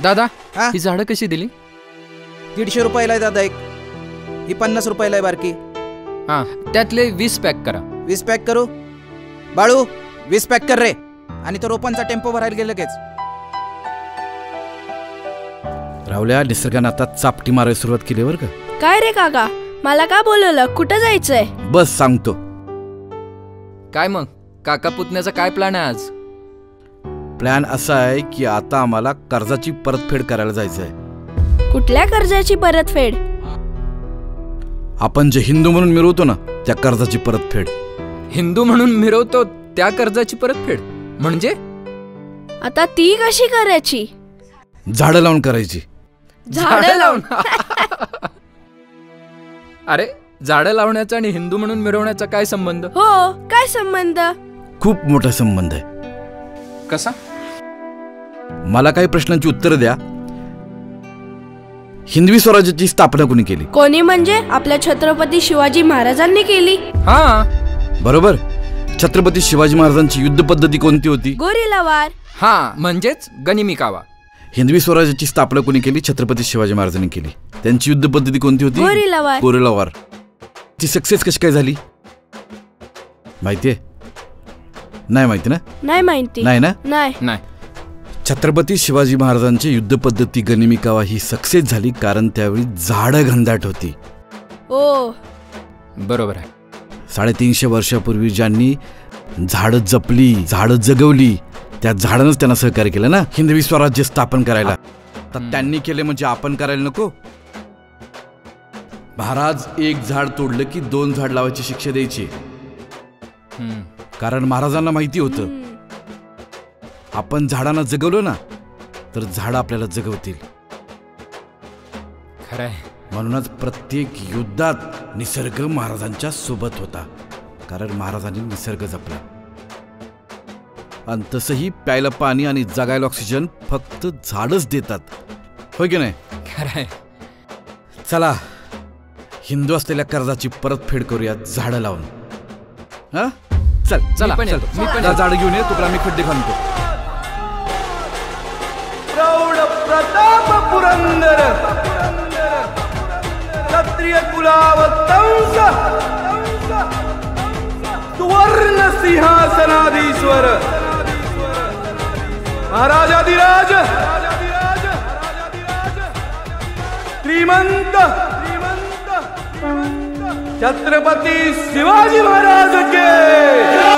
दादा हा? ही झाडं कशी दिली? 150 रुपयाला आहे दादा एक. ही 50 रुपयाला आहे बारकी. हा, त्यातले 20 पॅक करा. 20 पॅक करू? बाळू 20 पॅक कर रे. आणि तो रोपांचा टेम्पो भरायला गेलं लगेच. रावल्या, निसर्गानं आता चापटी मारायला सुरुवात केली बरं का. काय रे काका, मला का बोलवलं? कुठं जायचंय? बस सांगतो. काय मग काका पुतण्याचा काय प्लॅन आहे आज? प्लॅन असा आहे की आता आम्हाला कर्जाची परतफेड करायला जायचं आहे. कुठल्या कर्जाची परतफेड? आपण जे हिंदू म्हणून मिरवतो ना, त्या कर्जाची परतफेड. हिंदू म्हणून मिरवतो त्या कर्जाची परतफेड म्हणजे? आता ती कशी करायची? झाडं लावून करायची. झाडं लावून? अरे, झाडं लावण्याचा आणि हिंदू म्हणून मिरवण्याचा काय संबंध? हो, काय संबंध? खूप मोठा संबंध आहे. कसा? मला काही प्रश्नांची उत्तर द्या. हिंदवी स्वराज्याची स्थापना कोणी केली? कोणी म्हणजे आपल्या छत्रपती शिवाजी महाराजांनी केली. हा बरोबर. छत्रपती शिवाजी महाराजांची युद्ध पद्धती कोणती होती? गोरीला वार. हा, म्हणजेच गनिमी कावा. हिंदवी स्वराज्याची स्थापना कोणी केली? छत्रपती शिवाजी महाराजांनी केली. त्यांची युद्ध पद्धती कोणती होती? गोरीला वार. गोरिला वार. ती सक्सेस कशी काय झाली माहितीये? नाही माहिती ना? नाही माहिती. नाही ना? नाही. छत्रपती शिवाजी महाराजांची युद्ध पद्धती गनिमी कावा ही सक्सेस झाली कारण त्यावेळी झाडं घनदाट होती. ओ, बरोबर आहे. 350 वर्षापूर्वी ज्यांनी झाडं जपली, झाडं जगवली, त्या झाडानंच त्यांना सहकार्य केलं ना हिंदवी स्वराज्य स्थापन करायला. तर त्यांनी केले म्हणजे आपण करायला नको? महाराज एक झाड तोडलं की 2 झाड लावायची शिक्षा द्यायची. कारण महाराजांना माहिती होतं आपण झाडांना जगवलं ना तर झाड आपल्याला जगवतील. खरंय. म्हणूनच प्रत्येक युद्धात निसर्ग महाराजांच्या सोबत होता कारण महाराजांनी निसर्ग जपला. आणि तसंही प्यायला पाणी आणि जगायला ऑक्सिजन फक्त झाडच देतात, होय की नाही? खरंय. चला, हिंदू असलेल्या कर्जाची परतफेड करूया झाडं लावून. हा, चल चला, मी पण येतो. झाडं घेऊन ये. तुला मी खड्डे खांदतो. प्रौढ प्रताप पुरंदर क्षत्रिय कुलावतंस सुवर्ण सिंहासनाधीश्वर महाराजाधिराज श्रीमंत छत्रपती शिवाजी महाराज के